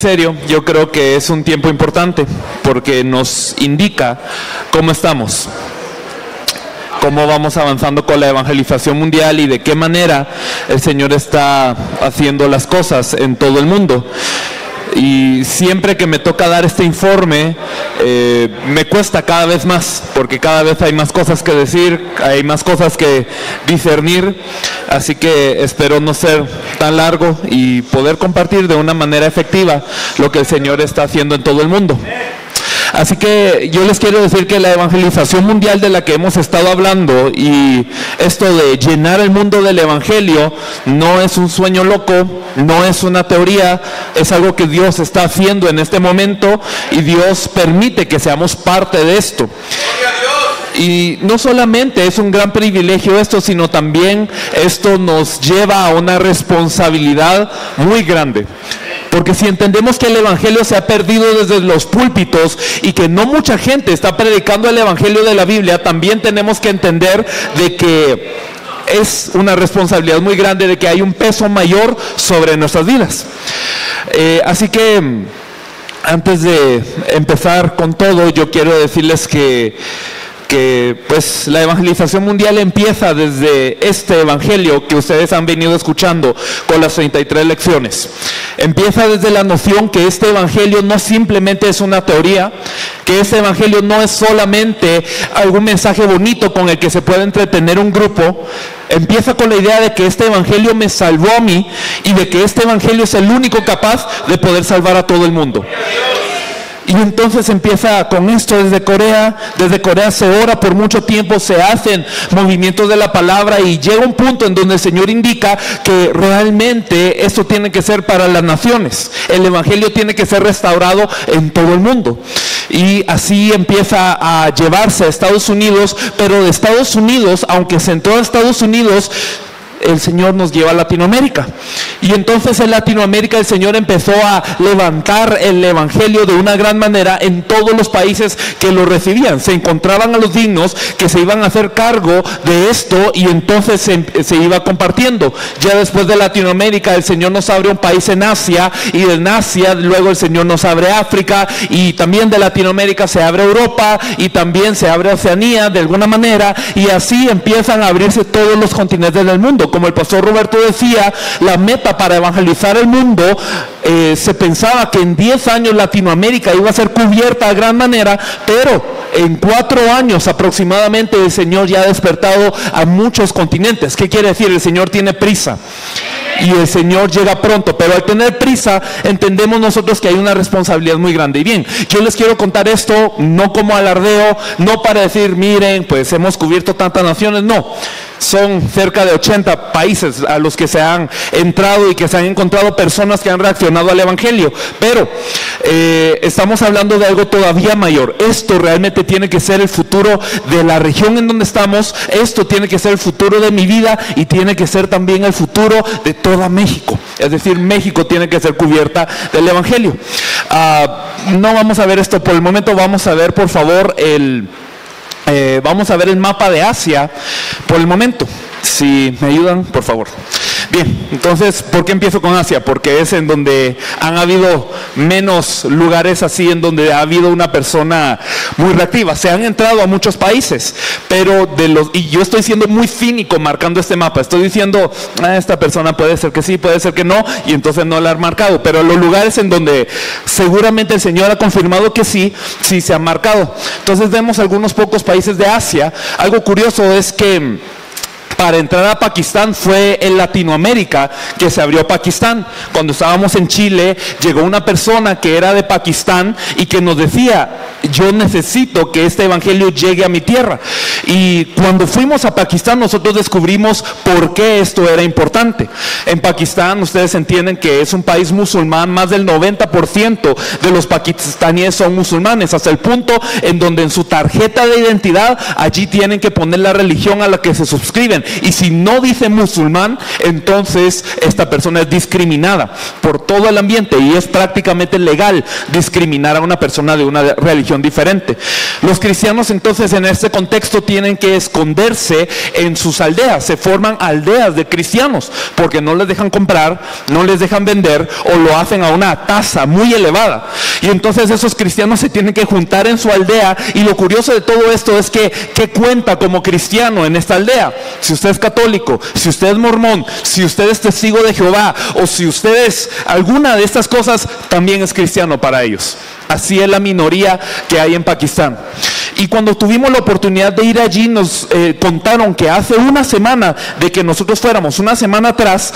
Serio, yo creo que es un tiempo importante porque nos indica cómo estamos, cómo vamos avanzando con la evangelización mundial y de qué manera el Señor está haciendo las cosas en todo el mundo. Y siempre que me toca dar este informe, me cuesta cada vez más, porque cada vez hay más cosas que decir, hay más cosas que discernir, así que espero no ser tan largo y poder compartir de una manera efectiva lo que el Señor está haciendo en todo el mundo. Así que yo les quiero decir que la evangelización mundial de la que hemos estado hablando y esto de llenar el mundo del evangelio no es un sueño loco, no es una teoría, es algo que Dios está haciendo en este momento y Dios permite que seamos parte de esto. Y no solamente es un gran privilegio esto, sino también esto nos lleva a una responsabilidad muy grande. Porque si entendemos que el evangelio se ha perdido desde los púlpitos y que no mucha gente está predicando el evangelio de la Biblia, también tenemos que entender de que es una responsabilidad muy grande, de que hay un peso mayor sobre nuestras vidas. Así que antes de empezar con todo, yo quiero decirles que pues la evangelización mundial empieza desde este evangelio que ustedes han venido escuchando con las 33 lecciones. Empieza desde la noción que este evangelio no simplemente es una teoría, que este evangelio no es solamente algún mensaje bonito con el que se puede entretener un grupo. Empieza con la idea de que este evangelio me salvó a mí y de que este evangelio es el único capaz de poder salvar a todo el mundo. Y entonces empieza con esto desde Corea. Desde Corea se ora por mucho tiempo, se hacen movimientos de la palabra y llega un punto en donde el Señor indica que realmente esto tiene que ser para las naciones. El evangelio tiene que ser restaurado en todo el mundo. Y así empieza a llevarse a Estados Unidos, pero de Estados Unidos, aunque se entró a Estados Unidos, el Señor nos lleva a Latinoamérica. Y entonces en Latinoamérica el Señor empezó a levantar el evangelio de una gran manera en todos los países que lo recibían. Se encontraban a los dignos que se iban a hacer cargo de esto y entonces se iba compartiendo. Ya después de Latinoamérica el Señor nos abre un país en Asia, y en Asia luego el Señor nos abre África, y también de Latinoamérica se abre Europa y también se abre Oceanía de alguna manera, y así empiezan a abrirse todos los continentes del mundo. Como el pastor Roberto decía, la meta para evangelizar el mundo, se pensaba que en 10 años Latinoamérica iba a ser cubierta de gran manera, pero en 4 años aproximadamente el Señor ya ha despertado a muchos continentes. ¿Qué quiere decir? El Señor tiene prisa y el Señor llega pronto, pero al tener prisa entendemos nosotros que hay una responsabilidad muy grande. Y bien, yo les quiero contar esto no como alardeo, no para decir miren, pues hemos cubierto tantas naciones, no. Son cerca de 80 países a los que se han entrado y que se han encontrado personas que han reaccionado al evangelio, pero estamos hablando de algo todavía mayor. Esto realmente tiene que ser el futuro de la región en donde estamos, esto tiene que ser el futuro de mi vida y tiene que ser también el futuro de toda México. Es decir, México tiene que ser cubierta del evangelio. No vamos a ver esto por el momento, vamos a ver por favor vamos a ver el mapa de Asia por el momento. Si me ayudan, por favor. Bien, entonces, ¿por qué empiezo con Asia? Porque es en donde han habido menos lugares así, en donde ha habido una persona muy reactiva. Se han entrado a muchos países, pero y yo estoy siendo muy cínico marcando este mapa. Estoy diciendo, esta persona puede ser que sí, puede ser que no, y entonces no la han marcado. Pero los lugares en donde seguramente el Señor ha confirmado que sí, sí se han marcado. Entonces vemos algunos pocos países de Asia. Algo curioso es que para entrar a Pakistán fue en Latinoamérica que se abrió Pakistán. Cuando estábamos en Chile, llegó una persona que era de Pakistán y que nos decía, yo necesito que este evangelio llegue a mi tierra. Y cuando fuimos a Pakistán, nosotros descubrimos por qué esto era importante. En Pakistán, ustedes entienden que es un país musulmán, más del 90% de los pakistaníes son musulmanes, hasta el punto en donde en su tarjeta de identidad, allí tienen que poner la religión a la que se suscriben. y si no dice musulmán, entonces esta persona es discriminada por todo el ambiente y es prácticamente legal discriminar a una persona de una religión diferente. Los cristianos entonces en este contexto tienen que esconderse en sus aldeas, se forman aldeas de cristianos porque no les dejan comprar, no les dejan vender o lo hacen a una tasa muy elevada. Y entonces esos cristianos se tienen que juntar en su aldea, y lo curioso de todo esto es que ¿qué cuenta como cristiano en esta aldea? Si usted es católico, si usted es mormón, si usted es testigo de Jehová o si usted es alguna de estas cosas, también es cristiano para ellos. Así es la minoría que hay en Pakistán. Y cuando tuvimos la oportunidad de ir allí, nos contaron que hace una semana de que nosotros fuéramos, una semana atrás,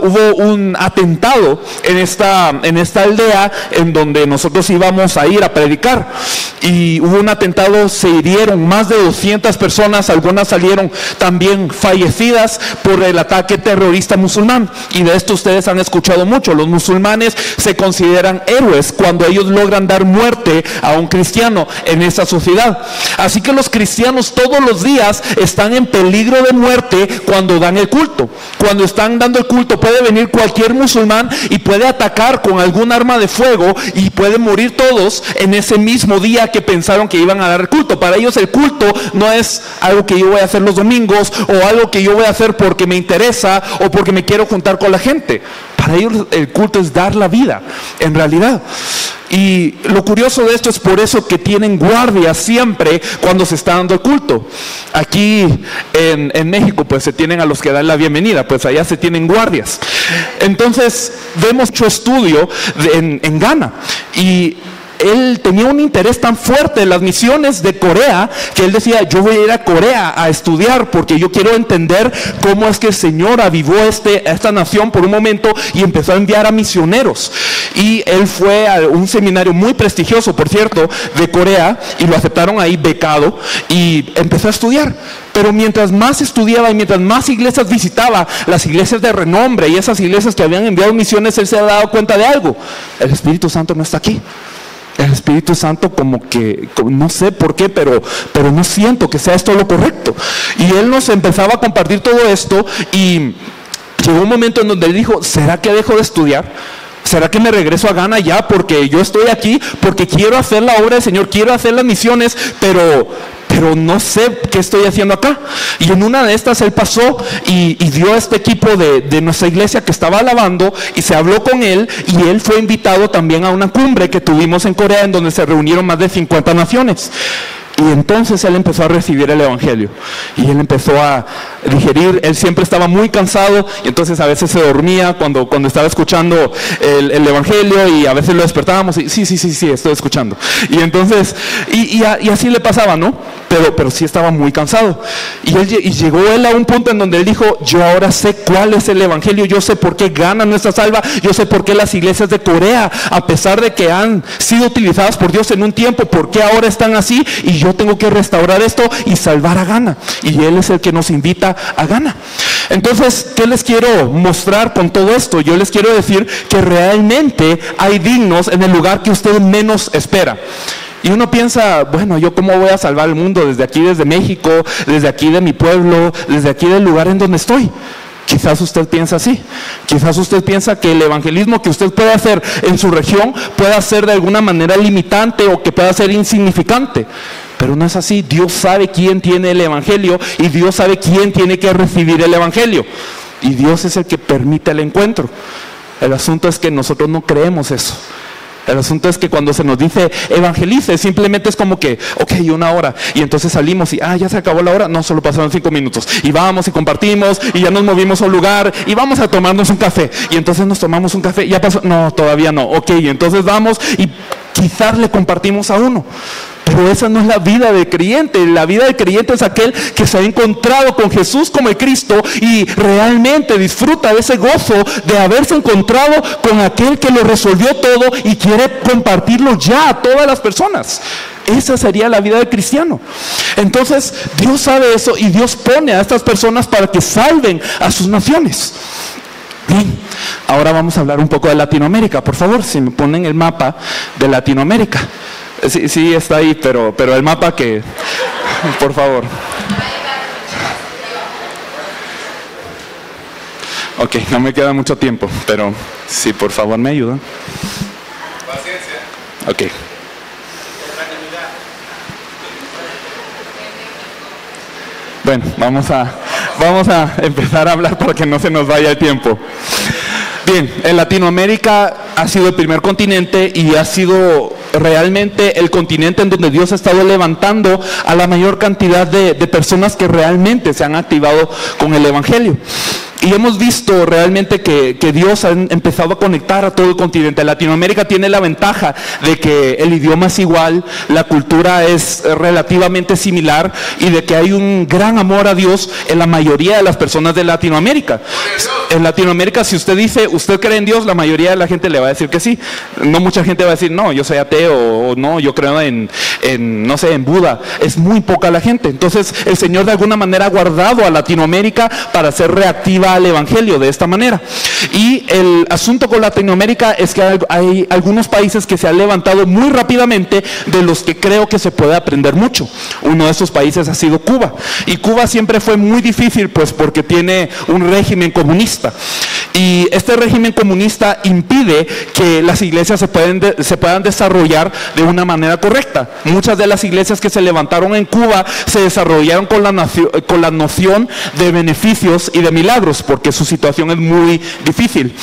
hubo un atentado en esta aldea en donde nosotros íbamos a ir a predicar. Y hubo un atentado, se hirieron más de 200 personas, algunas salieron también fallecidas por el ataque terrorista musulmán. Y de esto ustedes han escuchado mucho. Los musulmanes se consideran héroes cuando ellos logran dar muerte a un cristiano en esa sociedad. Así que los cristianos todos los días están en peligro de muerte cuando dan el culto. Cuando están dando el culto puede venir cualquier musulmán y puede atacar con algún arma de fuego y pueden morir todos en ese mismo día que pensaron que iban a dar el culto. Para ellos el culto no es algo que yo voy a hacer los domingos o algo que yo voy a hacer porque me interesa o porque me quiero juntar con la gente. Para ellos el culto es dar la vida, en realidad. Y lo curioso de esto es por eso que tienen guardias siempre cuando se está dando el culto. Aquí en México pues se tienen a los que dan la bienvenida, pues allá se tienen guardias. Entonces vemos mucho estudio en Ghana, y él tenía un interés tan fuerte en las misiones de Corea que él decía: yo voy a ir a Corea a estudiar porque yo quiero entender cómo es que el Señor avivó esta nación por un momento, y empezó a enviar a misioneros. Y él fue a un seminario muy prestigioso, por cierto, de Corea, y lo aceptaron ahí becado, y empezó a estudiar. Pero mientras más estudiaba y mientras más iglesias visitaba, las iglesias de renombre y esas iglesias que habían enviado misiones, él se ha dado cuenta de algo: el Espíritu Santo no está aquí. El Espíritu Santo como que, no sé por qué, pero no siento que sea esto lo correcto. Y él nos empezaba a compartir todo esto, y llegó un momento en donde él dijo: ¿será que dejo de estudiar? ¿Será que me regreso a Ghana ya? Porque yo estoy aquí porque quiero hacer la obra del Señor, quiero hacer las misiones, pero no sé qué estoy haciendo acá. Y en una de estas él pasó y dio a este equipo de nuestra iglesia que estaba alabando, y se habló con él, y él fue invitado también a una cumbre que tuvimos en Corea en donde se reunieron más de 50 naciones. Y entonces él empezó a recibir el evangelio, y él empezó a digerir. Él siempre estaba muy cansado, y entonces a veces se dormía cuando estaba escuchando el evangelio, y a veces lo despertábamos y sí, estoy escuchando. Y entonces, y así le pasaba, ¿no? Pero sí estaba muy cansado. Y llegó él a un punto en donde él dijo: yo ahora sé cuál es el evangelio, yo sé por qué Ghana no está salva, yo sé por qué las iglesias de Corea, a pesar de que han sido utilizadas por Dios en un tiempo, por qué ahora están así, y yo tengo que restaurar esto y salvar a Ghana. Y él es el que nos invita a Ghana. Entonces, ¿qué les quiero mostrar con todo esto? Yo les quiero decir que realmente hay dignos en el lugar que usted menos espera. Y uno piensa: bueno, ¿yo cómo voy a salvar el mundo? Desde aquí, desde México, desde aquí de mi pueblo, desde aquí del lugar en donde estoy. Quizás usted piensa así. Quizás usted piensa que el evangelismo que usted puede hacer en su región pueda ser de alguna manera limitante o que pueda ser insignificante. Pero no es así. Dios sabe quién tiene el evangelio, y Dios sabe quién tiene que recibir el evangelio. Y Dios es el que permite el encuentro. El asunto es que nosotros no creemos eso. El asunto es que cuando se nos dice evangelice, simplemente es como que, ok, 1 hora, y entonces salimos y, ya se acabó la hora. No, solo pasaron 5 minutos, y vamos y compartimos, y ya nos movimos a un lugar, y vamos a tomarnos un café, y entonces nos tomamos un café, ya pasó, no, todavía no, ok, y entonces vamos y quizás le compartimos a uno. Pero esa no es la vida del creyente. La vida del creyente es aquel que se ha encontrado con Jesús como el Cristo y realmente disfruta de ese gozo de haberse encontrado con aquel que lo resolvió todo y quiere compartirlo ya a todas las personas. Esa sería la vida del cristiano. Entonces Dios sabe eso, y Dios pone a estas personas para que salven a sus naciones. Bien, ahora vamos a hablar un poco de Latinoamérica. Por favor, si me ponen el mapa de Latinoamérica. Sí, está ahí, pero el mapa que, por favor. Ok, no me queda mucho tiempo, pero si por favor me ayudan. Paciencia. Ok. Bueno, vamos a empezar a hablar para que no se nos vaya el tiempo. Bien, en Latinoamérica ha sido el primer continente y ha sido realmente el continente en donde Dios ha estado levantando a la mayor cantidad de personas que realmente se han activado con el Evangelio. Y hemos visto realmente que Dios ha empezado a conectar a todo el continente. Latinoamérica tiene la ventaja de que el idioma es igual, la cultura es relativamente similar y de que hay un gran amor a Dios en la mayoría de las personas de Latinoamérica. En Latinoamérica, si usted dice, ¿usted cree en Dios?, la mayoría de la gente le va a decir que sí. No mucha gente va a decir, no, yo soy ateo, o no, yo creo en no sé, en Buda. Es muy poca la gente. Entonces, el Señor de alguna manera ha guardado a Latinoamérica para ser reactiva al Evangelio de esta manera. Y el asunto con Latinoamérica es que hay algunos países que se han levantado muy rápidamente, de los que creo que se puede aprender mucho. Uno de esos países ha sido Cuba. Y Cuba siempre fue muy difícil, pues porque tiene un régimen comunista. Y este régimen comunista impide que las iglesias se puedan desarrollar de una manera correcta. Muchas de las iglesias que se levantaron en Cuba se desarrollaron con la noción de beneficios y de milagros, porque su situación es muy difícil.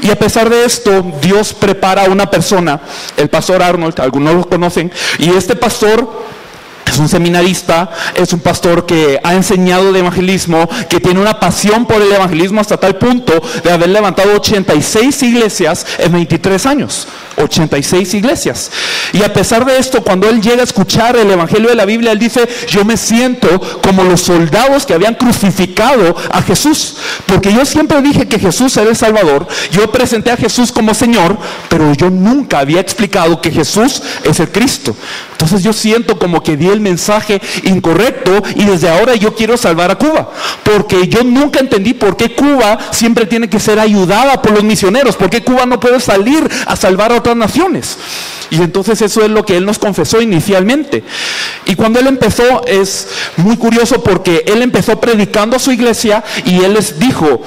Y a pesar de esto, Dios prepara a una persona, el pastor Arnold, algunos lo conocen, y este pastor es un seminarista, es un pastor que ha enseñado de evangelismo, que tiene una pasión por el evangelismo hasta tal punto de haber levantado 86 iglesias en 23 años. 86 iglesias. Y a pesar de esto, cuando él llega a escuchar el evangelio de la Biblia, él dice, yo me siento como los soldados que habían crucificado a Jesús, porque yo siempre dije que Jesús era el Salvador, yo presenté a Jesús como Señor, pero yo nunca había explicado que Jesús es el Cristo. Entonces yo siento como que di el mensaje incorrecto y desde ahora yo quiero salvar a Cuba, porque yo nunca entendí por qué Cuba siempre tiene que ser ayudada por los misioneros, por qué Cuba no puede salir a salvar a otras naciones. Y entonces eso es lo que él nos confesó inicialmente. Y cuando él empezó, es muy curioso porque él empezó predicando a su iglesia y él les dijo,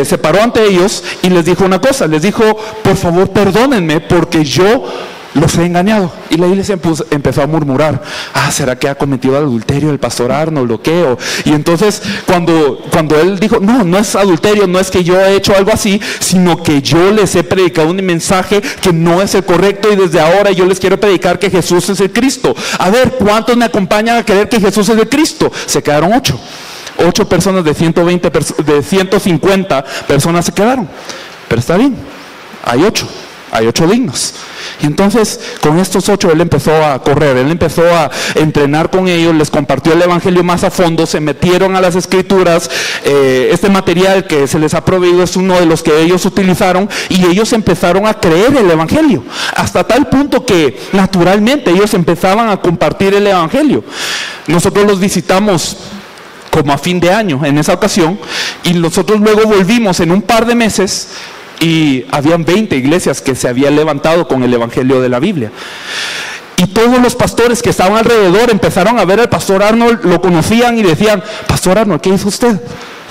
se paró ante ellos y les dijo una cosa, les dijo, por favor perdónenme porque yo los he engañado. Y la iglesia empezó a murmurar, ¿será que ha cometido adulterio el pastor Arnold o qué? Y entonces cuando él dijo, no es adulterio, no es que yo he hecho algo así, sino que yo les he predicado un mensaje que no es el correcto y desde ahora yo les quiero predicar que Jesús es el Cristo. A ver, ¿cuántos me acompañan a creer que Jesús es el Cristo? Se quedaron 8 personas de 150 personas se quedaron, pero está bien, hay 8 dignos. Y entonces con estos 8 él empezó a correr, él empezó a entrenar con ellos, les compartió el evangelio más a fondo, se metieron a las escrituras. Este material que se les ha proveído es uno de los que ellos utilizaron y ellos empezaron a creer el evangelio, hasta tal punto que naturalmente ellos empezaban a compartir el evangelio. Nosotros los visitamos como a fin de año en esa ocasión y nosotros luego volvimos en un par de meses y habían 20 iglesias que se habían levantado con el evangelio de la Biblia. Y todos los pastores que estaban alrededor empezaron a ver al pastor Arnold, lo conocían y decían, pastor Arnold, ¿qué hizo usted?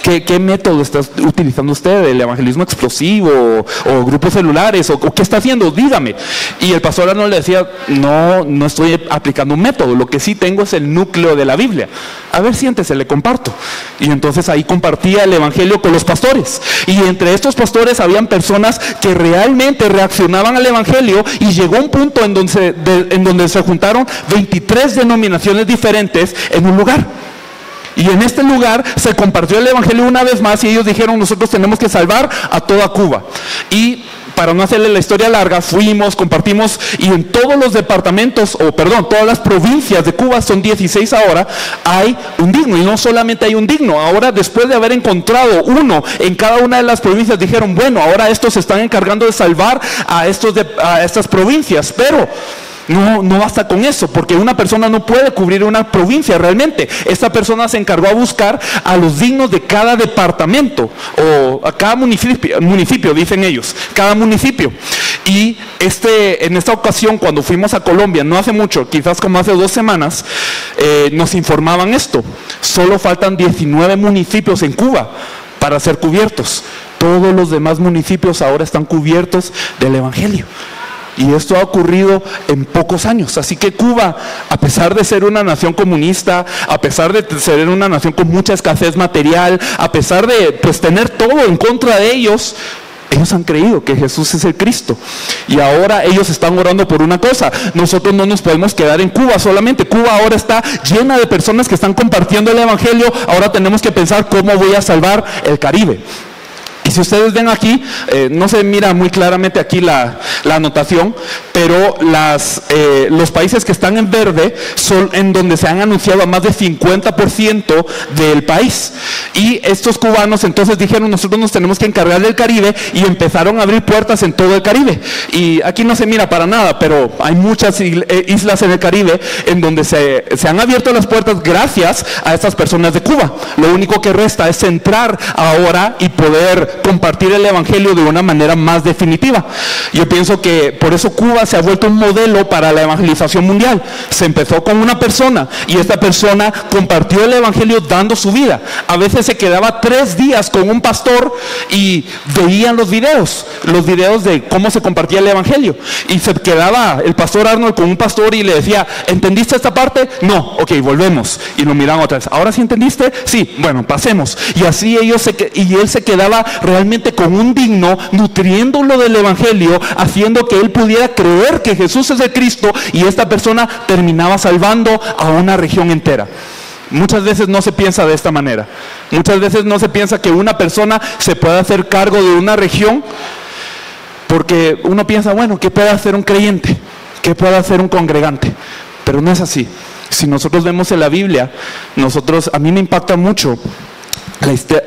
¿Qué método está utilizando usted? ¿El evangelismo explosivo o grupos celulares? ¿O qué está haciendo? Dígame. Y el pastor Arnold le decía, no estoy aplicando un método, lo que sí tengo es el núcleo de la Biblia. A ver, siéntese, le comparto. Y entonces ahí compartía el evangelio con los pastores. Y entre estos pastores habían personas que realmente reaccionaban al evangelio y llegó un punto en donde se juntaron 23 denominaciones diferentes en un lugar. Y en este lugar se compartió el evangelio una vez más y ellos dijeron, nosotros tenemos que salvar a toda Cuba. Y para no hacerle la historia larga, fuimos, compartimos y en todos los departamentos, todas las provincias de Cuba, son 16 ahora, hay un digno. Y no solamente hay un digno, ahora después de haber encontrado uno en cada una de las provincias, dijeron, bueno, ahora estos se están encargando de salvar a estas provincias, pero no basta con eso, porque una persona no puede cubrir una provincia realmente. Esta persona se encargó a buscar a los dignos de cada departamento o a cada municipio, dicen ellos, cada municipio. Y en esta ocasión, cuando fuimos a Colombia, no hace mucho, quizás como hace 2 semanas, nos informaban esto: solo faltan 19 municipios en Cuba para ser cubiertos. Todos los demás municipios ahora están cubiertos del Evangelio. Y esto ha ocurrido en pocos años. Así que Cuba, a pesar de ser una nación comunista, a pesar de ser una nación con mucha escasez material, a pesar de tener todo en contra de ellos han creído que Jesús es el Cristo. Y ahora ellos están orando por una cosa. Nosotros no nos podemos quedar en Cuba solamente. Cuba ahora está llena de personas que están compartiendo el Evangelio. Ahora tenemos que pensar cómo voy a salvar el Caribe. Y si ustedes ven aquí, no se mira muy claramente aquí la anotación, pero los países que están en verde son en donde se han anunciado a más de 50% del país. Y estos cubanos entonces dijeron, nosotros nos tenemos que encargar del Caribe, y empezaron a abrir puertas en todo el Caribe. Y aquí no se mira para nada, pero hay muchas islas en el Caribe en donde se han abierto las puertas gracias a estas personas de Cuba. Lo único que resta es entrar ahora y poder compartir el Evangelio de una manera más definitiva. Yo pienso que por eso Cuba se ha vuelto un modelo para la evangelización mundial. Se empezó con una persona, y esta persona compartió el Evangelio dando su vida. A veces se quedaba 3 días con un pastor y veían los videos de cómo se compartía el Evangelio, y se quedaba el pastor Arnold con un pastor y le decía, ¿entendiste esta parte? No, ok, volvemos, y lo miraban otra vez. ¿Ahora sí entendiste? Sí, bueno, pasemos. Y así él se quedaba realmente con un digno, nutriéndolo del Evangelio, haciendo que él pudiera creer que Jesús es el Cristo, y esta persona terminaba salvando a una región entera. Muchas veces no se piensa de esta manera. Muchas veces no se piensa que una persona se pueda hacer cargo de una región, porque uno piensa, bueno, ¿qué puede hacer un creyente? ¿Qué puede hacer un congregante? Pero no es así. Si nosotros vemos en la Biblia, a mí me impacta mucho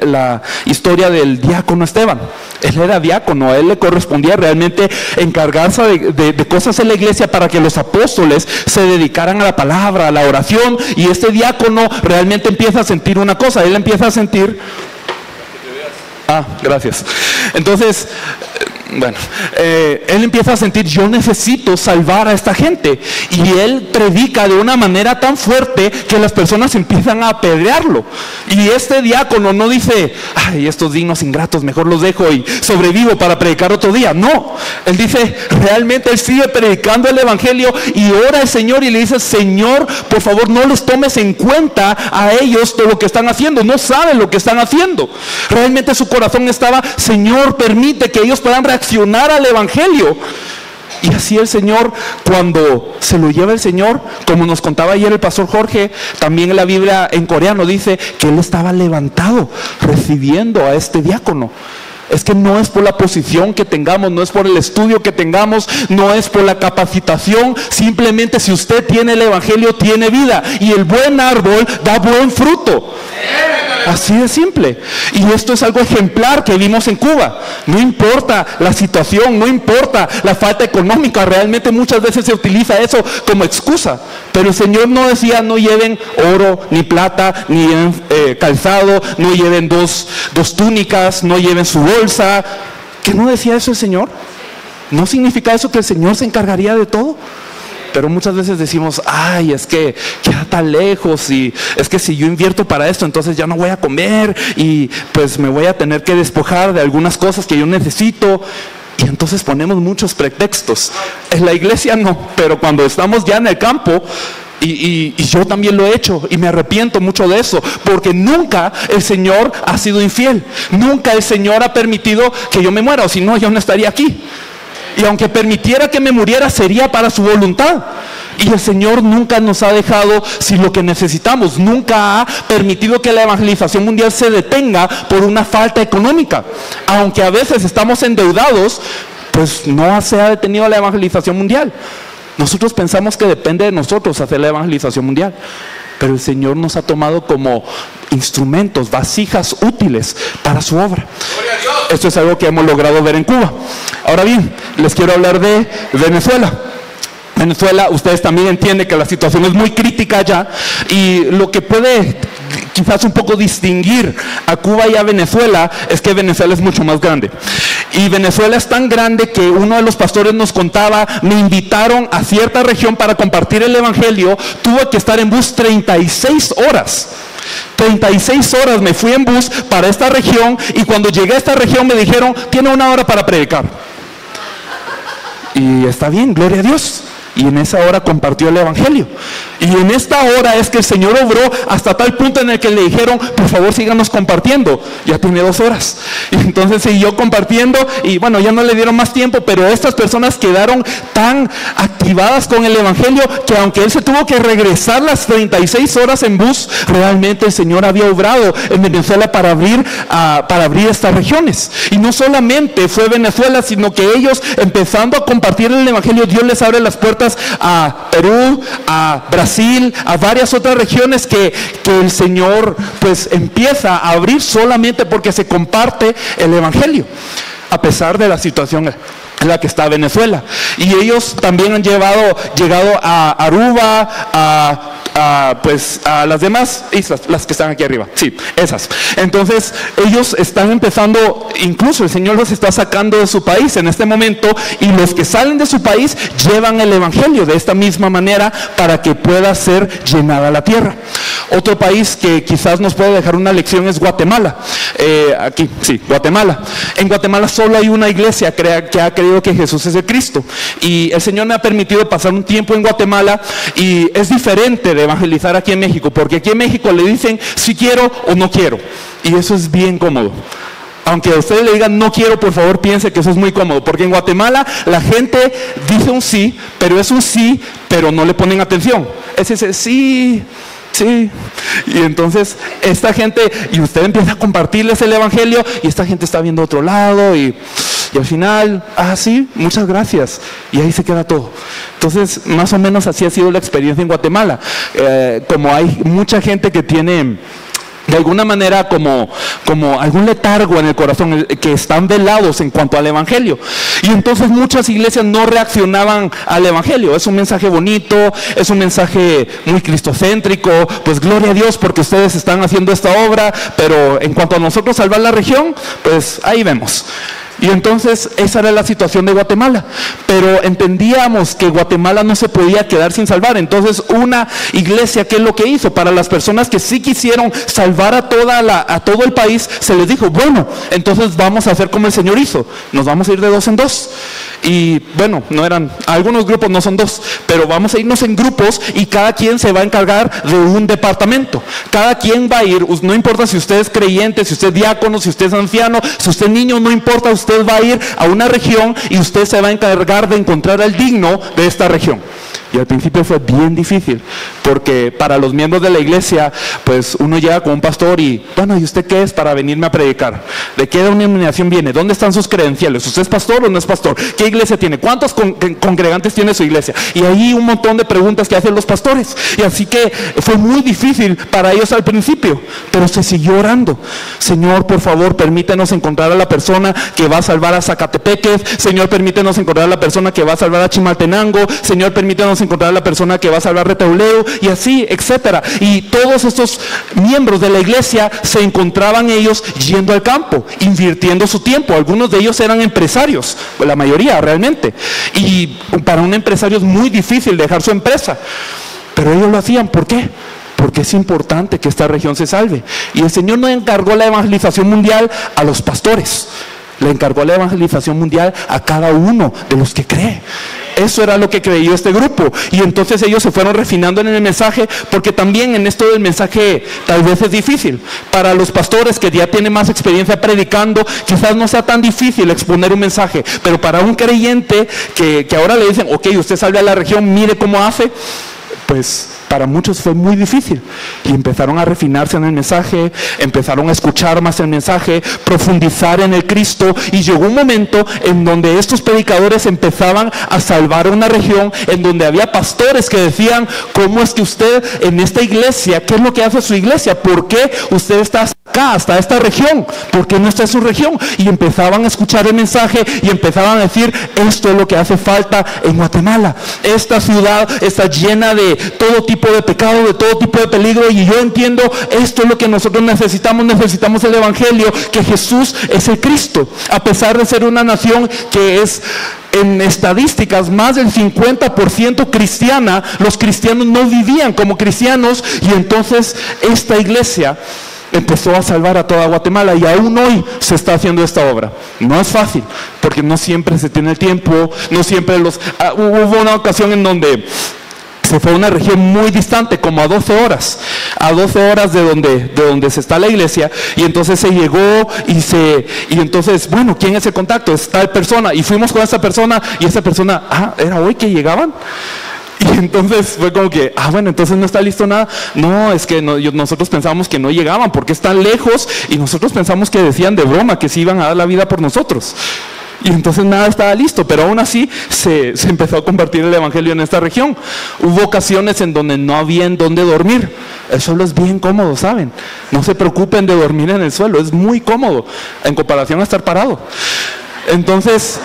la historia del diácono Esteban. Él era diácono, a él le correspondía realmente encargarse de cosas en la iglesia para que los apóstoles se dedicaran a la palabra, a la oración. Y este diácono realmente empieza a sentir una cosa. Él empieza a sentir... gracias. Entonces, él empieza a sentir, yo necesito salvar a esta gente, y él predica de una manera tan fuerte que las personas empiezan a apedrearlo. Y este diácono no dice, ay, estos dignos ingratos, mejor los dejo y sobrevivo para predicar otro día. No, él dice, realmente él sigue predicando el Evangelio, y ora al Señor y le dice, Señor, por favor no les tomes en cuenta a ellos todo lo que están haciendo, no saben lo que están haciendo. Realmente su corazón estaba, Señor, permite que ellos puedan reaccionar al Evangelio. Y así el Señor, cuando se lo lleva el Señor, como nos contaba ayer el pastor Jorge, también en la Biblia en coreano dice que él estaba levantado recibiendo a este diácono. Es que no es por la posición que tengamos, no es por el estudio que tengamos, no es por la capacitación. Simplemente si usted tiene el Evangelio, tiene vida, y el buen árbol da buen fruto. Así de simple. Y esto es algo ejemplar que vimos en Cuba. No importa la situación, no importa la falta económica, realmente muchas veces se utiliza eso como excusa. Pero el Señor no decía, no lleven oro, ni plata, ni calzado, no lleven dos túnicas, no lleven su bolsa. ¿Que no decía eso el Señor? ¿No significa eso que el Señor se encargaría de todo? Pero muchas veces decimos, ay, es que queda tan lejos, y es que si yo invierto para esto, entonces ya no voy a comer, y pues me voy a tener que despojar de algunas cosas que yo necesito. Y entonces ponemos muchos pretextos. En la iglesia no, pero cuando estamos ya en el campo, y yo también lo he hecho, y me arrepiento mucho de eso, porque nunca el Señor ha sido infiel. Nunca el Señor ha permitido que yo me muera, o si no, yo no estaría aquí. Y aunque permitiera que me muriera, sería para su voluntad. Y el Señor nunca nos ha dejado sin lo que necesitamos. Nunca ha permitido que la evangelización mundial se detenga por una falta económica. Aunque a veces estamos endeudados, pues no se ha detenido la evangelización mundial. Nosotros pensamos que depende de nosotros hacer la evangelización mundial, pero el Señor nos ha tomado como instrumentos, vasijas útiles para su obra. Esto es algo que hemos logrado ver en Cuba. Ahora bien, les quiero hablar de Venezuela. Venezuela, ustedes también entienden que la situación es muy crítica allá, y lo que puede quizás un poco distinguir a Cuba y a Venezuela es que Venezuela es mucho más grande. Y Venezuela es tan grande que uno de los pastores nos contaba, me invitaron a cierta región para compartir el Evangelio, tuve que estar en bus 36 horas 36 horas me fui en bus para esta región y cuando llegué a esta región me dijeron, tiene 1 hora para predicar. Y está bien, gloria a Dios. Y en esa hora compartió el evangelio. Y en esta hora es que el Señor obró hasta tal punto en el que le dijeron, por favor síganos compartiendo. Ya tiene 2 horas. Y entonces siguió compartiendo y bueno, ya no le dieron más tiempo, pero estas personas quedaron tan activadas con el evangelio que aunque él se tuvo que regresar las 36 horas en bus, realmente el Señor había obrado en Venezuela para abrir estas regiones. Y no solamente fue Venezuela, sino que ellos empezando a compartir el evangelio, Dios les abre las puertas a Perú, a Brasil, a varias otras regiones que el Señor pues empieza a abrir solamente porque se comparte el evangelio, a pesar de la situación en la que está Venezuela. Y ellos también han llegado a Aruba, a las demás islas, las que están aquí arriba, sí, esas. Entonces ellos están empezando, incluso el Señor los está sacando de su país en este momento, y los que salen de su país llevan el evangelio de esta misma manera para que pueda ser llenada la tierra. Otro país que quizás nos puede dejar una lección es Guatemala. Aquí, sí, Guatemala. En Guatemala solo hay una iglesia que ha creído que Jesús es el Cristo, y el Señor me ha permitido pasar un tiempo en Guatemala, y es diferente de evangelizar aquí en México, porque aquí en México le dicen si quiero o no quiero, y eso es bien cómodo. Aunque a ustedes le digan no quiero, por favor piense que eso es muy cómodo, porque en Guatemala la gente dice un sí, pero es un sí, pero no le ponen atención. Es ese sí, sí. Y entonces esta gente, y usted empieza a compartirles el evangelio, y esta gente está viendo a otro lado, y al final, sí, muchas gracias, y ahí se queda todo. Entonces más o menos así ha sido la experiencia en Guatemala. Como hay mucha gente que tiene de alguna manera como algún letargo en el corazón, que están velados en cuanto al evangelio, y entonces muchas iglesias no reaccionaban al evangelio. Es un mensaje bonito, es un mensaje muy cristocéntrico, pues gloria a Dios porque ustedes están haciendo esta obra, pero en cuanto a nosotros salvar la región, pues ahí vemos. Y entonces esa era la situación de Guatemala, pero entendíamos que Guatemala no se podía quedar sin salvar. Entonces una iglesia, ¿qué es lo que hizo? Para las personas que sí quisieron salvar a todo el país, se les dijo, bueno, entonces vamos a hacer como el Señor hizo, nos vamos a ir de 2 en 2. Y bueno, algunos grupos no son 2, pero vamos a irnos en grupos, y cada quien se va a encargar de un departamento. Cada quien va a ir, no importa si usted es creyente, si usted es diácono, si usted es anciano, si usted es niño, no importa, usted va a ir a una región y usted se va a encargar de encontrar al digno de esta región. Y al principio fue bien difícil, porque para los miembros de la iglesia, pues uno llega con un pastor y, bueno, ¿y usted qué es para venirme a predicar? ¿De qué denominación viene? ¿Dónde están sus credenciales? ¿Usted es pastor o no es pastor? ¿Qué iglesia tiene? ¿Cuántos congregantes tiene su iglesia? Y ahí un montón de preguntas que hacen los pastores. Y así que fue muy difícil para ellos al principio, pero se siguió orando. Señor, por favor, permítenos encontrar a la persona que va a salvar a Zacatepeques. Señor, permítenos encontrar a la persona que va a salvar a Chimaltenango. Señor, permítenos encontrar a la persona que va a salvar Retauleu, y así, etcétera. Y todos estos miembros de la iglesia se encontraban ellos yendo al campo, invirtiendo su tiempo. Algunos de ellos eran empresarios, la mayoría realmente, y para un empresario es muy difícil dejar su empresa, pero ellos lo hacían. ¿Por qué? Porque es importante que esta región se salve. Y el Señor no encargó la evangelización mundial a los pastores, le encargó la evangelización mundial a cada uno de los que cree. Eso era lo que creyó este grupo, y entonces ellos se fueron refinando en el mensaje, porque también en esto del mensaje tal vez es difícil. Para los pastores que ya tienen más experiencia predicando, quizás no sea tan difícil exponer un mensaje, pero para un creyente que ahora le dicen, ok, usted salve a la región, mire cómo hace, pues para muchos fue muy difícil, y empezaron a refinarse en el mensaje, empezaron a escuchar más el mensaje, profundizar en el Cristo, y llegó un momento en donde estos predicadores empezaban a salvar una región en donde había pastores que decían, ¿cómo es que usted en esta iglesia, qué es lo que hace su iglesia? ¿Por qué usted está acá, hasta esta región? ¿Por qué no está en su región? Y empezaban a escuchar el mensaje y empezaban a decir, esto es lo que hace falta en Guatemala. Esta ciudad está llena de todo tipo tipo de pecado, de todo tipo de peligro, y yo entiendo, esto es lo que nosotros necesitamos el Evangelio, que Jesús es el Cristo, a pesar de ser una nación que es en estadísticas más del 50% cristiana. Los cristianos no vivían como cristianos, y entonces esta iglesia empezó a salvar a toda Guatemala, y aún hoy se está haciendo esta obra. No es fácil, porque no siempre se tiene el tiempo, no siempre hubo una ocasión en donde se fue a una región muy distante, como a 12 horas de donde se está la iglesia, y entonces se llegó y entonces, bueno, ¿quién es el contacto? Es tal persona, y fuimos con esa persona, y esa persona, ¿era hoy que llegaban? Y entonces fue como que, bueno, entonces no está listo nada. No, es que nosotros pensábamos que no llegaban porque están lejos, y nosotros pensamos que decían de broma que se iban a dar la vida por nosotros. Y entonces nada estaba listo, pero aún así se empezó a compartir el Evangelio en esta región. Hubo ocasiones en donde no había en dónde dormir. El suelo es bien cómodo, ¿saben? No se preocupen de dormir en el suelo, es muy cómodo en comparación a estar parado. Entonces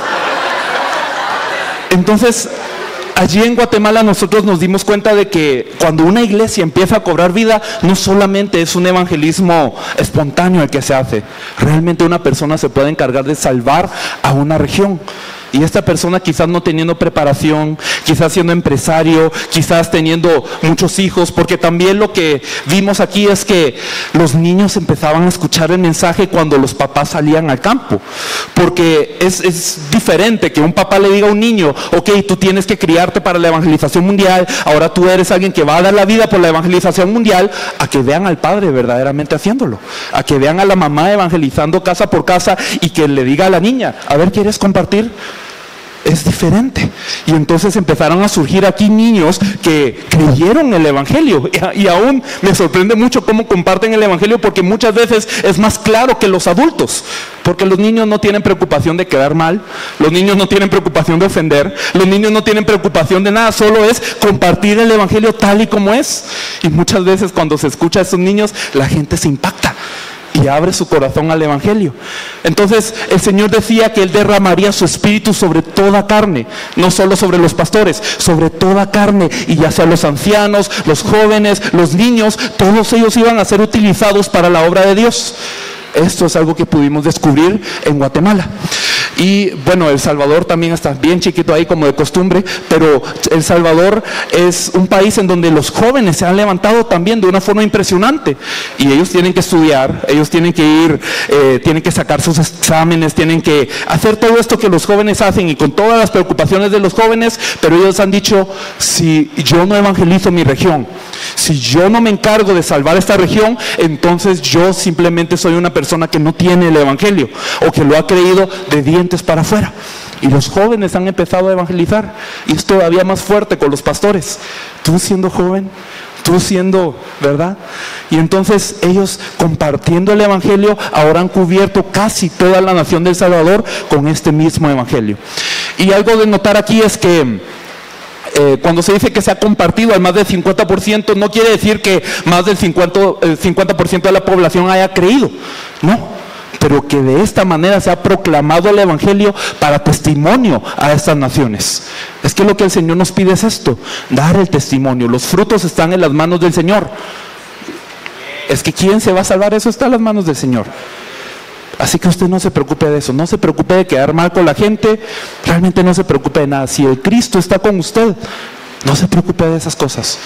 allí en Guatemala nosotros nos dimos cuenta de que cuando una iglesia empieza a cobrar vida, no solamente es un evangelismo espontáneo el que se hace, realmente una persona se puede encargar de salvar a una región. Y esta persona, quizás no teniendo preparación, quizás siendo empresario, quizás teniendo muchos hijos, porque también lo que vimos aquí es que los niños empezaban a escuchar el mensaje cuando los papás salían al campo. Porque es diferente que un papá le diga a un niño, ok, tú tienes que criarte para la evangelización mundial, ahora tú eres alguien que va a dar la vida por la evangelización mundial, a que vean al padre verdaderamente haciéndolo, a que vean a la mamá evangelizando casa por casa, y que le diga a la niña, a ver, ¿quieres compartir? Es diferente. Y entonces empezaron a surgir aquí niños que creyeron el Evangelio, y aún me sorprende mucho cómo comparten el Evangelio, porque muchas veces es más claro que los adultos, porque los niños no tienen preocupación de quedar mal, los niños no tienen preocupación de ofender, los niños no tienen preocupación de nada, solo es compartir el Evangelio tal y como es. Y muchas veces cuando se escucha a esos niños, la gente se impacta y abre su corazón al Evangelio. Entonces el Señor decía que Él derramaría su espíritu sobre toda carne, no solo sobre los pastores, sobre toda carne, y ya sea los ancianos, los jóvenes, los niños, todos ellos iban a ser utilizados para la obra de Dios. Esto es algo que pudimos descubrir en Guatemala. Y bueno, El Salvador también está bien chiquito ahí, como de costumbre, pero El Salvador es un país en donde los jóvenes se han levantado también de una forma impresionante, y ellos tienen que estudiar, ellos tienen que ir, tienen que sacar sus exámenes, tienen que hacer todo esto que los jóvenes hacen, y con todas las preocupaciones de los jóvenes, pero ellos han dicho, si yo no evangelizo mi región, si yo no me encargo de salvar esta región, entonces yo simplemente soy una persona que no tiene el Evangelio, o que lo ha creído de dientes para afuera. Y los jóvenes han empezado a evangelizar, y es todavía más fuerte con los pastores. Tú siendo joven, tú siendo, ¿verdad? Y entonces ellos, compartiendo el Evangelio, ahora han cubierto casi toda la nación de El Salvador con este mismo Evangelio. Y algo de notar aquí es que cuando se dice que se ha compartido al más del 50%, no quiere decir que más del 50% de la población haya creído, no, pero que de esta manera se ha proclamado el Evangelio para testimonio a estas naciones. Es que lo que el Señor nos pide es esto, dar el testimonio. Los frutos están en las manos del Señor. Es que ¿quién se va a salvar? Eso está en las manos del Señor. Así que usted no se preocupe de eso, no se preocupe de quedar mal con la gente, realmente no se preocupe de nada. Si el Cristo está con usted, no se preocupe de esas cosas.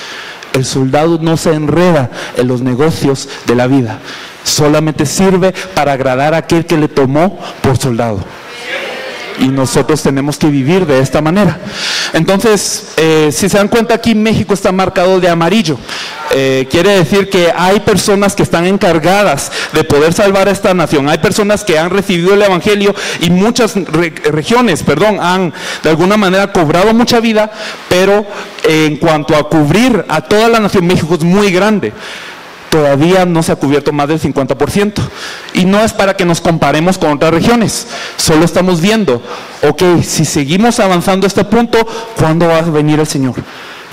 El soldado no se enreda en los negocios de la vida, solamente sirve para agradar a aquel que le tomó por soldado. Y nosotros tenemos que vivir de esta manera. Entonces, si se dan cuenta, aquí México está marcado de amarillo. Quiere decir que hay personas que están encargadas de poder salvar a esta nación. Hay personas que han recibido el Evangelio, y muchas regiones, han de alguna manera cobrado mucha vida, pero en cuanto a cubrir a toda la nación, México es muy grande. Todavía no se ha cubierto más del 50%. Y no es para que nos comparemos con otras regiones. Solo estamos viendo, ok, si seguimos avanzando a este punto, ¿cuándo va a venir el Señor?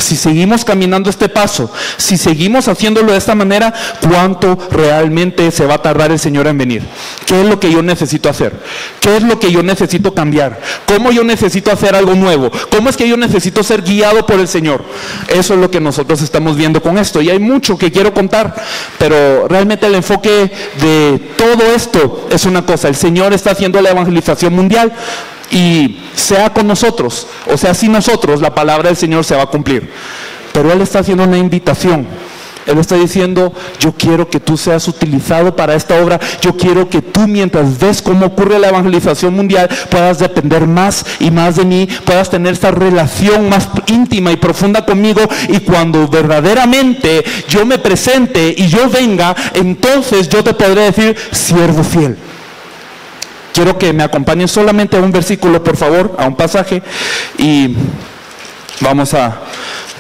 si seguimos caminando este paso, si seguimos haciéndolo de esta manera, ¿cuánto realmente se va a tardar el Señor en venir? ¿Qué es lo que yo necesito hacer? ¿Qué es lo que yo necesito cambiar? ¿Cómo yo necesito hacer algo nuevo? ¿Cómo es que yo necesito ser guiado por el Señor? Eso es lo que nosotros estamos viendo con esto. Y hay mucho que quiero contar, pero realmente el enfoque de todo esto es una cosa: el Señor está haciendo la evangelización mundial, y sea con nosotros o sea sin nosotros, la palabra del Señor se va a cumplir. Pero Él está haciendo una invitación. Él está diciendo: yo quiero que tú seas utilizado para esta obra. Yo quiero que tú, mientras ves cómo ocurre la evangelización mundial, puedas depender más y más de mí, puedas tener esta relación más íntima y profunda conmigo, y cuando verdaderamente yo me presente y yo venga, entonces yo te podré decir: siervo fiel. Quiero que me acompañen solamente a un versículo, por favor, a un pasaje, y vamos a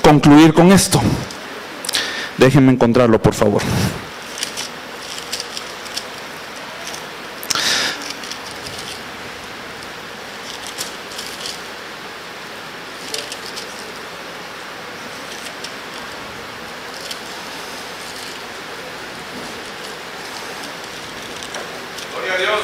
concluir con esto. Déjenme encontrarlo, por favor. Gloria a Dios.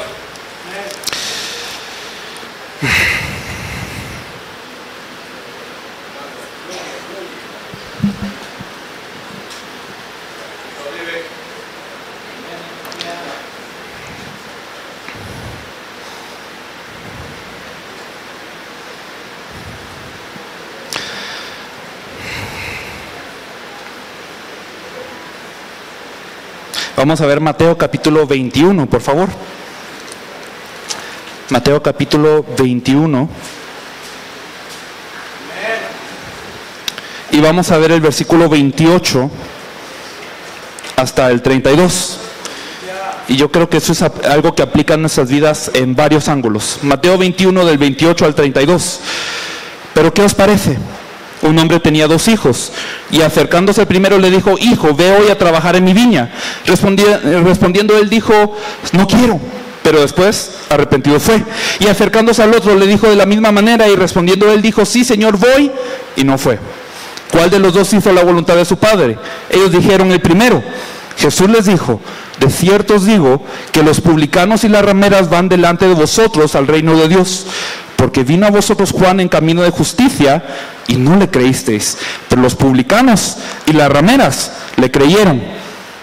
Vamos a ver Mateo capítulo 21, por favor. Mateo capítulo 21. Y vamos a ver el versículo 28 hasta el 32. Y yo creo que eso es algo que aplica en nuestras vidas en varios ángulos. Mateo 21 del 28 al 32. Pero ¿qué os parece? Un hombre tenía 2 hijos, y acercándose el primero le dijo: hijo, ve hoy a trabajar en mi viña. Respondiendo él dijo: no quiero. Pero después, arrepentido fue. Y acercándose al otro le dijo de la misma manera, y respondiendo él dijo: sí, Señor, voy. Y no fue. ¿Cuál de los 2 hizo la voluntad de su padre? Ellos dijeron: el primero. Jesús les dijo: de cierto os digo que los publicanos y las rameras van delante de vosotros al reino de Dios. Porque vino a vosotros Juan en camino de justicia y no le creísteis, pero los publicanos y las rameras le creyeron.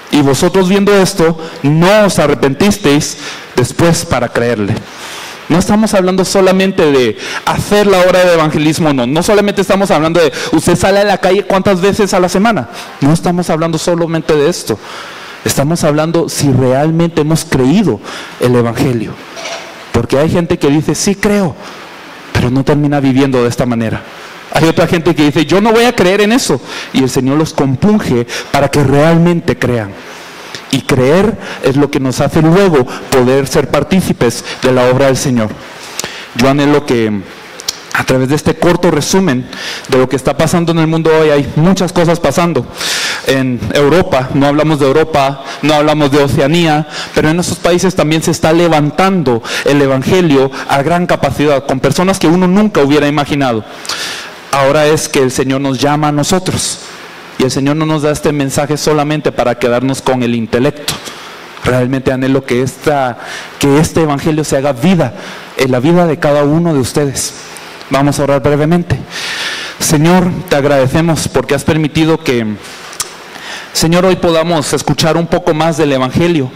Y vosotros, viendo esto, no os arrepentisteis después para creerle. No estamos hablando solamente de hacer la obra de evangelismo, no solamente estamos hablando de usted sale a la calle cuántas veces a la semana. No estamos hablando solamente de esto. Estamos hablando si realmente hemos creído el evangelio. Porque hay gente que dice: sí creo, pero no termina viviendo de esta manera. Hay otra gente que dice: yo no voy a creer en eso, y el Señor los compunge para que realmente crean. Y creer es lo que nos hace luego poder ser partícipes de la obra del Señor. Yo anhelo que a través de este corto resumen de lo que está pasando en el mundo hoy, hay muchas cosas pasando en Europa. No hablamos de Europa, no hablamos de Oceanía, pero en esos países también se está levantando el evangelio a gran capacidad, con personas que uno nunca hubiera imaginado. Ahora es que el Señor nos llama a nosotros, y el Señor no nos da este mensaje solamente para quedarnos con el intelecto. Realmente anhelo que este evangelio se haga vida en la vida de cada uno de ustedes. Vamos a orar brevemente. Señor, te agradecemos porque has permitido que, Señor, hoy podamos escuchar un poco más del evangelio.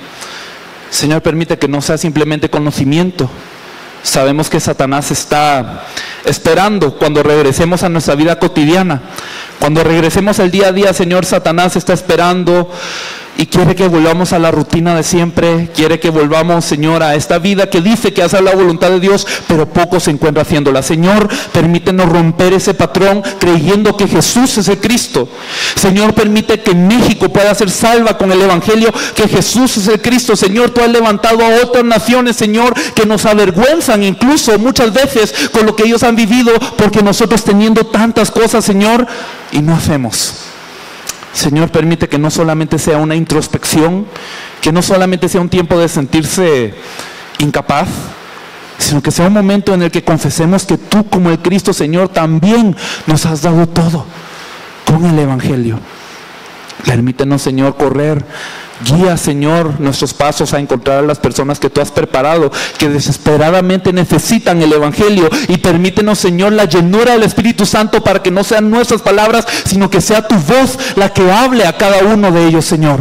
Señor, permite que no sea simplemente conocimiento. Sabemos que Satanás está esperando cuando regresemos a nuestra vida cotidiana. Cuando regresemos al día a día, Señor, Satanás está esperando y quiere que volvamos a la rutina de siempre. Quiere que volvamos, Señor, a esta vida que dice que hace la voluntad de Dios, pero poco se encuentra haciéndola. Señor, permítenos romper ese patrón creyendo que Jesús es el Cristo. Señor, permite que México pueda ser salva con el evangelio, que Jesús es el Cristo. Señor, tú has levantado a otras naciones, Señor, que nos avergüenzan incluso muchas veces con lo que ellos han vivido, porque nosotros teniendo tantas cosas, Señor, y no hacemos. Señor, permite que no solamente sea una introspección, que no solamente sea un tiempo de sentirse incapaz, sino que sea un momento en el que confesemos que tú, como el Cristo, Señor, también nos has dado todo. con el Evangelio. Permítenos, Señor, correr. Guía, Señor, nuestros pasos a encontrar a las personas que tú has preparado, que desesperadamente necesitan el Evangelio. Y permítenos, Señor, la llenura del Espíritu Santo para que no sean nuestras palabras, sino que sea tu voz la que hable a cada uno de ellos, Señor.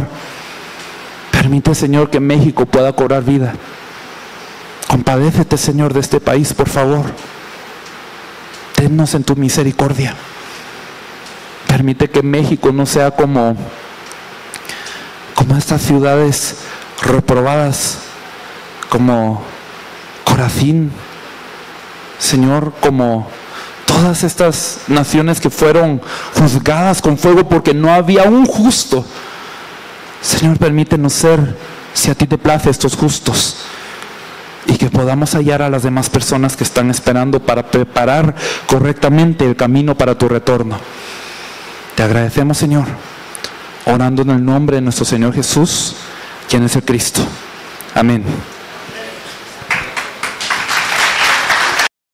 Permite, Señor, que México pueda cobrar vida. Compadécete, Señor, de este país, por favor. Tennos en tu misericordia. Permite que México no sea como estas ciudades reprobadas, como Corazín, Señor, como todas estas naciones que fueron juzgadas con fuego porque no había un justo. Señor, permítenos ser, si a ti te place, estos justos, y que podamos hallar a las demás personas que están esperando para preparar correctamente el camino para tu retorno. Te agradecemos, Señor, orando en el nombre de nuestro Señor Jesús, quien es el Cristo. Amén.